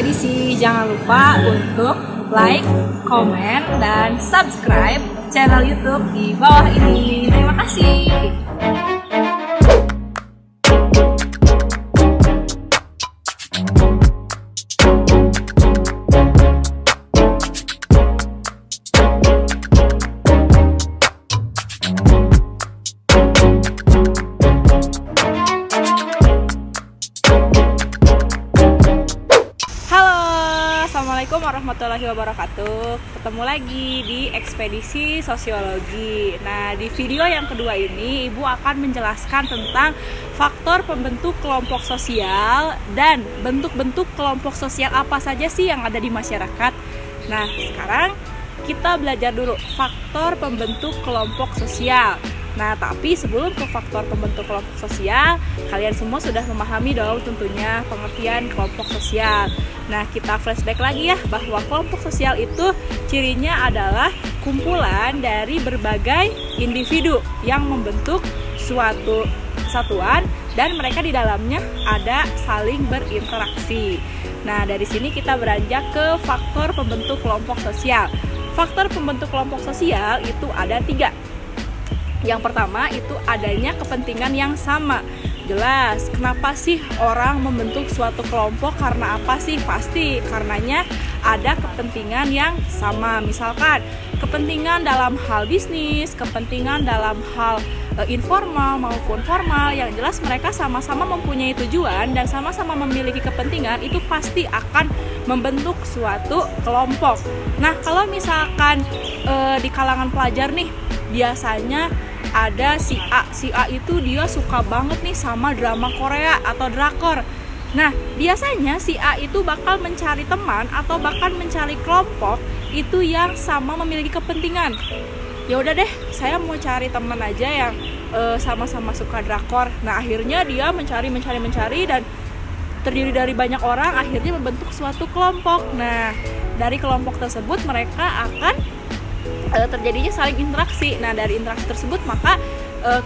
Ekspedisi. Jangan lupa untuk like, komen, dan subscribe channel YouTube di bawah ini. Terima kasih. Assalamualaikum warahmatullahi wabarakatuh. Ketemu lagi di Ekspedisi Sosiologi. Nah, di video yang kedua ini Ibu akan menjelaskan tentang faktor pembentuk kelompok sosial dan bentuk-bentuk kelompok sosial apa saja sih yang ada di masyarakat. Nah, sekarang kita belajar dulu faktor pembentuk kelompok sosial. Nah, tapi sebelum ke faktor pembentuk kelompok sosial, kalian semua sudah memahami dong tentunya pengertian kelompok sosial. Nah, kita flashback lagi ya, bahwa kelompok sosial itu cirinya adalah kumpulan dari berbagai individu yang membentuk suatu kesatuan dan mereka di dalamnya ada saling berinteraksi. Nah, dari sini kita beranjak ke faktor pembentuk kelompok sosial. Faktor pembentuk kelompok sosial itu ada 3. Yang pertama itu adanya kepentingan yang sama. Jelas, kenapa sih orang membentuk suatu kelompok? Karena apa sih? Pasti karenanya ada kepentingan yang sama. Misalkan kepentingan dalam hal bisnis, kepentingan dalam hal informal maupun formal. Yang jelas mereka sama-sama mempunyai tujuan dan sama-sama memiliki kepentingan, itu pasti akan membentuk suatu kelompok. Nah, kalau misalkan di kalangan pelajar nih, biasanya ada si A itu dia suka banget nih sama drama Korea atau drakor. Nah, biasanya si A itu bakal mencari teman atau bahkan mencari kelompok itu yang sama memiliki kepentingan. Ya udah deh, saya mau cari teman aja yang sama-sama suka drakor. Nah, akhirnya dia mencari dan terdiri dari banyak orang, akhirnya membentuk suatu kelompok. Nah, dari kelompok tersebut mereka akan terjadinya saling interaksi. Nah, dari interaksi tersebut maka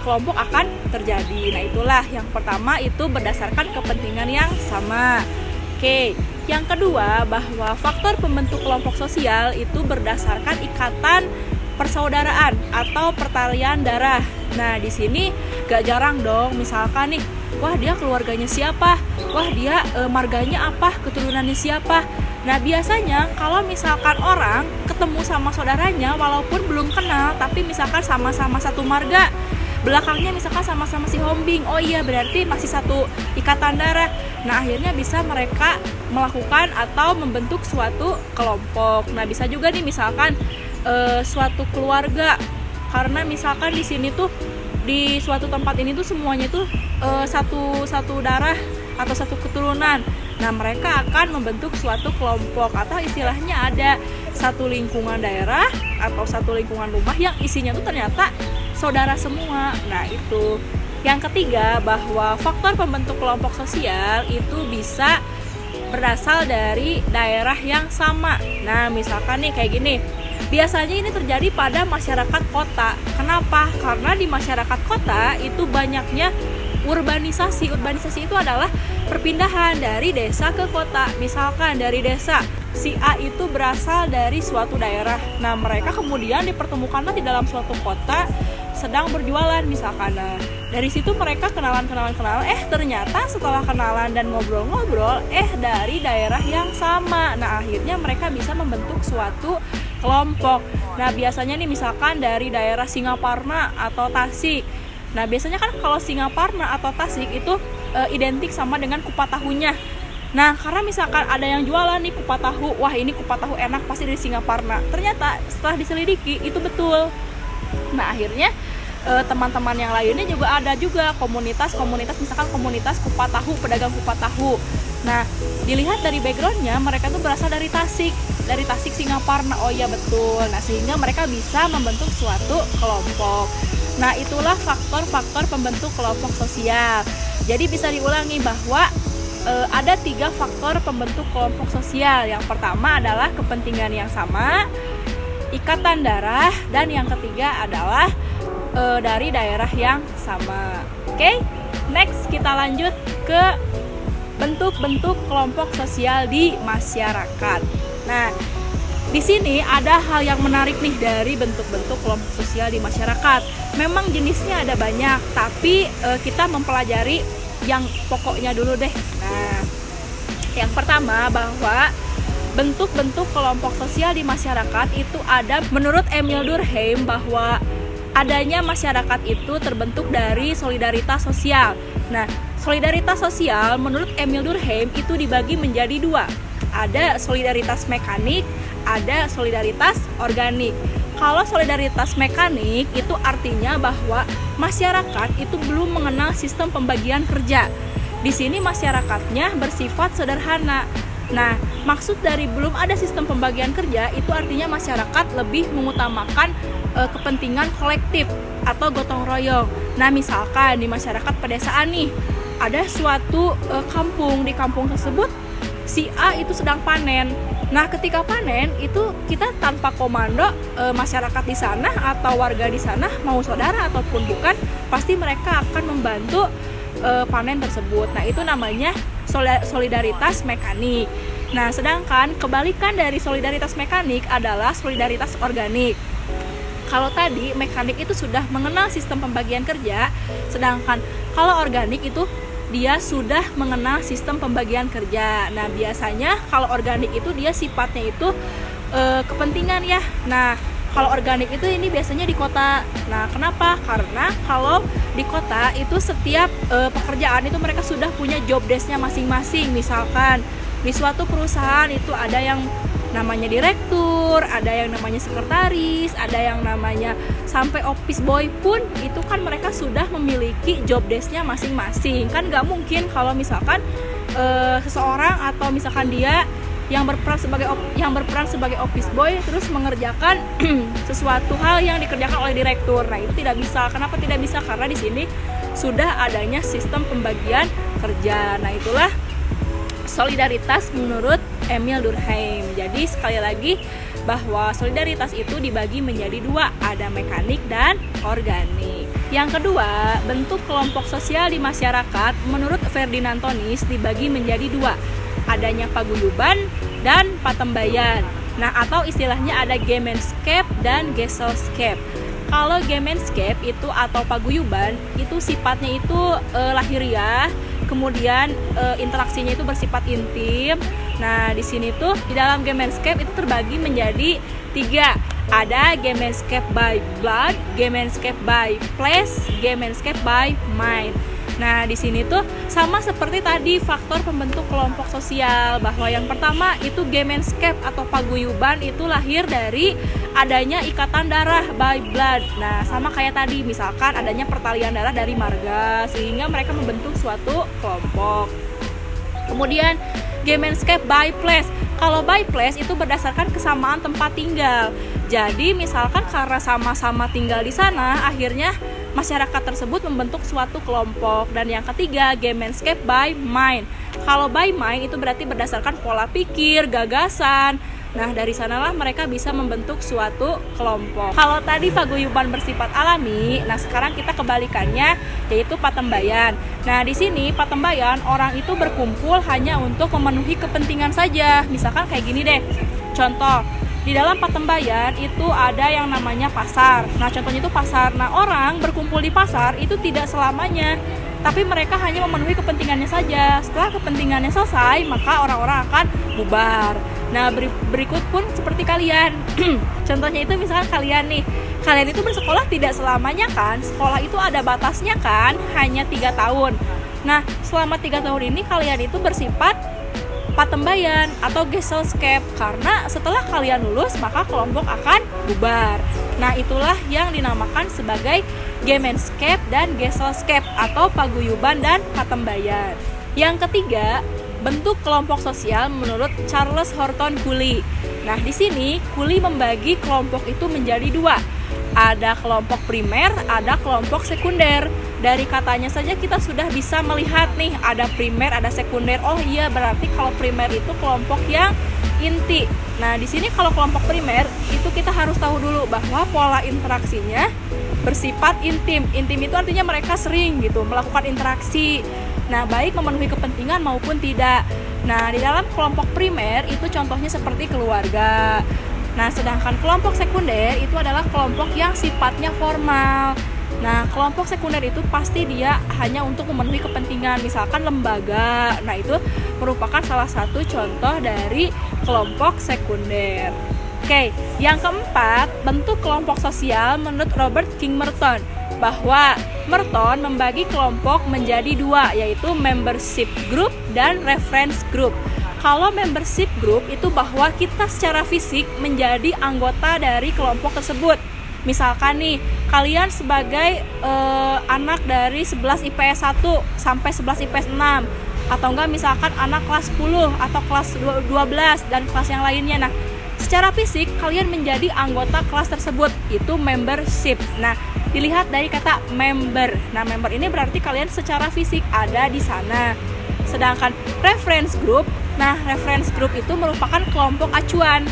kelompok akan terjadi. Nah, itulah yang pertama, itu berdasarkan kepentingan yang sama. Oke, yang kedua, bahwa faktor pembentuk kelompok sosial itu berdasarkan ikatan persaudaraan atau pertalian darah. Nah, di sini gak jarang dong, misalkan nih, wah dia keluarganya siapa, wah dia marganya apa, keturunannya siapa. Nah, biasanya kalau misalkan orang ketemu sama saudaranya walaupun belum kenal, tapi misalkan sama-sama satu marga, belakangnya misalkan sama-sama si Hombing, oh iya berarti masih satu ikatan darah. Nah, akhirnya bisa mereka melakukan atau membentuk suatu kelompok. Nah, bisa juga nih misalkan suatu keluarga, karena misalkan di sini tuh di suatu tempat ini tuh semuanya tuh satu darah atau satu keturunan. Nah, mereka akan membentuk suatu kelompok, atau istilahnya ada satu lingkungan daerah atau satu lingkungan rumah yang isinya tuh ternyata saudara semua. Nah, itu. Yang ketiga, bahwa faktor pembentuk kelompok sosial itu bisa berasal dari daerah yang sama. Nah, misalkan nih kayak gini. Biasanya ini terjadi pada masyarakat kota. Kenapa? Karena di masyarakat kota itu banyaknya urbanisasi. Urbanisasi itu adalah perpindahan dari desa ke kota. Misalkan dari desa si A itu berasal dari suatu daerah. Nah, mereka kemudian dipertemukanlah di dalam suatu kota sedang berjualan misalkan. Nah, dari situ mereka kenalan. Ternyata setelah kenalan dan ngobrol-ngobrol, dari daerah yang sama. Nah, akhirnya mereka bisa membentuk suatu kelompok. Nah, biasanya nih misalkan dari daerah Singaparna atau Tasik. Nah, biasanya kan kalau Singaparna atau Tasik itu identik sama dengan kupat tahunya. Nah, karena misalkan ada yang jualan nih kupat tahu, wah ini kupat tahu enak pasti dari Singaparna. Ternyata setelah diselidiki itu betul. Nah, akhirnya teman-teman yang lainnya juga ada juga komunitas misalkan komunitas kupat tahu, pedagang kupat tahu. Nah, dilihat dari backgroundnya mereka tuh berasal dari Tasik Singaparna. Oh iya betul. Nah, sehingga mereka bisa membentuk suatu kelompok. Nah, itulah faktor-faktor pembentuk kelompok sosial. Jadi bisa diulangi bahwa ada 3 faktor pembentuk kelompok sosial. Yang pertama adalah kepentingan yang sama, ikatan darah, dan yang ketiga adalah dari daerah yang sama. Oke, next kita lanjut ke bentuk-bentuk kelompok sosial di masyarakat. Nah, di sini ada hal yang menarik nih dari bentuk-bentuk kelompok sosial di masyarakat. Memang jenisnya ada banyak, tapi kita mempelajari yang pokoknya dulu deh. Nah, yang pertama bahwa bentuk-bentuk kelompok sosial di masyarakat itu ada menurut Emil Durkheim bahwa adanya masyarakat itu terbentuk dari solidaritas sosial. Nah, solidaritas sosial menurut Emil Durkheim itu dibagi menjadi dua. Ada solidaritas mekanik, ada solidaritas organik. Kalau solidaritas mekanik itu artinya bahwa masyarakat itu belum mengenal sistem pembagian kerja. Di sini masyarakatnya bersifat sederhana. Nah, maksud dari belum ada sistem pembagian kerja itu artinya masyarakat lebih mengutamakan kepentingan kolektif atau gotong royong. Nah, misalkan di masyarakat pedesaan nih, ada suatu kampung, di kampung tersebut si A itu sedang panen. Nah, ketika panen itu kita tanpa komando masyarakat di sana atau warga di sana, mau saudara ataupun bukan, pasti mereka akan membantu panen tersebut. Nah, itu namanya solidaritas mekanik. Nah, sedangkan kebalikan dari solidaritas mekanik adalah solidaritas organik. Kalau tadi mekanik itu sudah mengenal sistem pembagian kerja, sedangkan kalau organik itu dia sudah mengenal sistem pembagian kerja. Nah, biasanya kalau organik itu dia sifatnya itu kepentingan ya. Nah, kalau organik itu ini biasanya di kota. Nah, kenapa? Karena kalau di kota itu setiap pekerjaan itu mereka sudah punya job desk-nya masing-masing. Misalkan di suatu perusahaan itu ada yang namanya direktur, ada yang namanya sekretaris, ada yang namanya sampai office boy pun itu kan mereka sudah memiliki job desk-nya masing-masing. Kan nggak mungkin kalau misalkan seseorang atau misalkan dia yang berperan sebagai office boy terus mengerjakan sesuatu hal yang dikerjakan oleh direktur. Nah, itu tidak bisa. Kenapa tidak bisa? Karena di sini sudah adanya sistem pembagian kerja. Nah, itulah solidaritas menurut Emil Durkheim. Jadi sekali lagi bahwa solidaritas itu dibagi menjadi dua, ada mekanik dan organik. Yang kedua, bentuk kelompok sosial di masyarakat menurut Ferdinand Tönnies dibagi menjadi dua, adanya paguyuban dan patembayan. Nah, atau istilahnya ada Gemeinschaft dan Gesellschaft. Kalau Gemeinschaft itu atau paguyuban itu sifatnya itu lahiriah, kemudian interaksinya itu bersifat intim. Nah, di sini tuh di dalam Gemeinschaft itu terbagi menjadi tiga. Ada Gemeinschaft by blood, Gemeinschaft by place, Gemeinschaft by mind. Nah, di sini tuh sama seperti tadi faktor pembentuk kelompok sosial, bahwa yang pertama itu Gemeinschaft atau paguyuban itu lahir dari adanya ikatan darah by blood. Nah, sama kayak tadi misalkan adanya pertalian darah dari marga sehingga mereka membentuk suatu kelompok. Kemudian Gemeinschaft by place. Kalau by place itu berdasarkan kesamaan tempat tinggal. Jadi misalkan karena sama-sama tinggal di sana, akhirnya masyarakat tersebut membentuk suatu kelompok. Dan yang ketiga, Gemeinschaft by mind. Kalau by mind itu berarti berdasarkan pola pikir, gagasan. Nah, dari sanalah mereka bisa membentuk suatu kelompok. Kalau tadi paguyuban bersifat alami, nah sekarang kita kebalikannya, yaitu patembayan. Nah, di sini patembayan orang itu berkumpul hanya untuk memenuhi kepentingan saja. Misalkan kayak gini deh. Contoh, di dalam patembayan itu ada yang namanya pasar. Nah, contohnya itu pasar. Nah, orang berkumpul di pasar itu tidak selamanya, tapi mereka hanya memenuhi kepentingannya saja. Setelah kepentingannya selesai, maka orang-orang akan bubar. Nah, berikut pun seperti kalian. Contohnya itu misalkan kalian itu bersekolah tidak selamanya kan. Sekolah itu ada batasnya kan, hanya 3 tahun. Nah, selama 3 tahun ini kalian itu bersifat patembayan atau Gesellschaft, karena setelah kalian lulus maka kelompok akan bubar. Nah, itulah yang dinamakan sebagai Gemeinschaft dan Gesellschaft atau paguyuban dan patembayan. Yang ketiga, bentuk kelompok sosial menurut Charles Horton Cooley. Nah, di sini Cooley membagi kelompok itu menjadi dua. Ada kelompok primer, ada kelompok sekunder. Dari katanya saja kita sudah bisa melihat nih, ada primer, ada sekunder. Oh iya, berarti kalau primer itu kelompok yang inti. Nah, di sini kalau kelompok primer itu kita harus tahu dulu bahwa pola interaksinya bersifat intim. Intim itu artinya mereka sering gitu melakukan interaksi. Nah, baik memenuhi kepentingan maupun tidak. Nah, di dalam kelompok primer itu contohnya seperti keluarga. Nah, sedangkan kelompok sekunder itu adalah kelompok yang sifatnya formal. Nah, kelompok sekunder itu pasti dia hanya untuk memenuhi kepentingan, misalkan lembaga. Nah, itu merupakan salah satu contoh dari kelompok sekunder. Oke, yang keempat, bentuk kelompok sosial menurut Robert King Merton, bahwa Merton membagi kelompok menjadi dua, yaitu membership group dan reference group. Kalau membership group itu bahwa kita secara fisik menjadi anggota dari kelompok tersebut. Misalkan nih, kalian sebagai anak dari 11 IPS 1 sampai 11 IPS 6, atau enggak misalkan anak kelas 10 atau kelas 12 dan kelas yang lainnya. Nah, secara fisik kalian menjadi anggota kelas tersebut, itu membership. Nah, dilihat dari kata member. Nah, member ini berarti kalian secara fisik ada di sana. Sedangkan reference group, nah reference group itu merupakan kelompok acuan.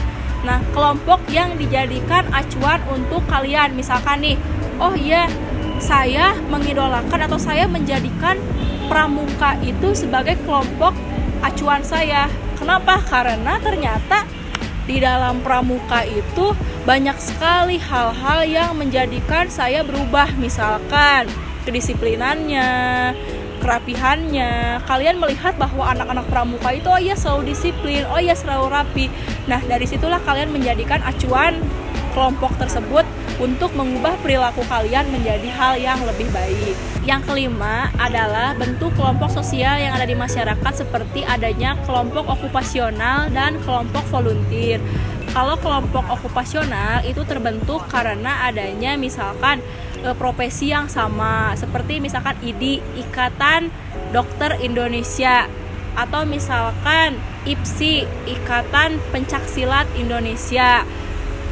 Nah, kelompok yang dijadikan acuan untuk kalian. Misalkan nih, oh iya, saya mengidolakan atau saya menjadikan pramuka itu sebagai kelompok acuan saya. Kenapa? Karena ternyata di dalam pramuka itu banyak sekali hal-hal yang menjadikan saya berubah. Misalkan kedisiplinannya, kerapihannya. Kalian melihat bahwa anak-anak pramuka itu oh iya selalu disiplin, oh iya selalu rapi. Nah, dari situlah kalian menjadikan acuan kelompok tersebut untuk mengubah perilaku kalian menjadi hal yang lebih baik. Yang kelima adalah bentuk kelompok sosial yang ada di masyarakat, seperti adanya kelompok okupasional dan kelompok volunteer. Kalau kelompok okupasional itu terbentuk karena adanya misalkan profesi yang sama, seperti misalkan IDI, Ikatan Dokter Indonesia, atau misalkan IPSI, Ikatan Pencaksilat Indonesia,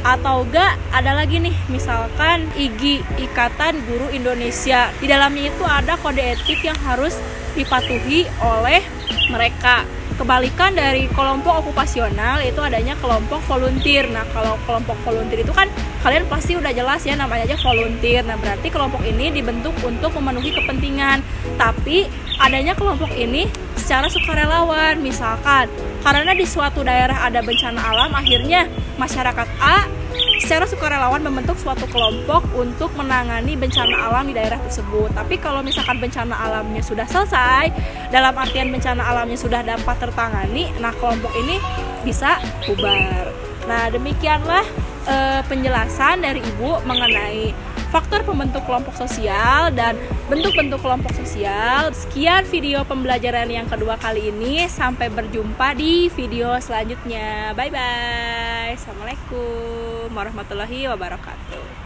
atau enggak ada lagi nih misalkan IGI, Ikatan Guru Indonesia. Di dalamnya itu ada kode etik yang harus dipatuhi oleh mereka. Kebalikan dari kelompok okupasional itu adanya kelompok volunteer. Nah, kalau kelompok volunteer itu kan kalian pasti udah jelas ya, namanya aja volunteer. Nah, berarti kelompok ini dibentuk untuk memenuhi kepentingan. Tapi adanya kelompok ini secara sukarelawan. Misalkan karena di suatu daerah ada bencana alam, akhirnya masyarakat A secara sukarelawan membentuk suatu kelompok untuk menangani bencana alam di daerah tersebut. Tapi kalau misalkan bencana alamnya sudah selesai, dalam artian bencana alamnya sudah dapat tertangani, nah kelompok ini bisa bubar. Nah, demikianlah penjelasan dari Ibu mengenai faktor pembentuk kelompok sosial dan bentuk-bentuk kelompok sosial. Sekian video pembelajaran yang kedua kali ini. Sampai berjumpa di video selanjutnya. Bye-bye. Assalamualaikum warahmatullahi wabarakatuh.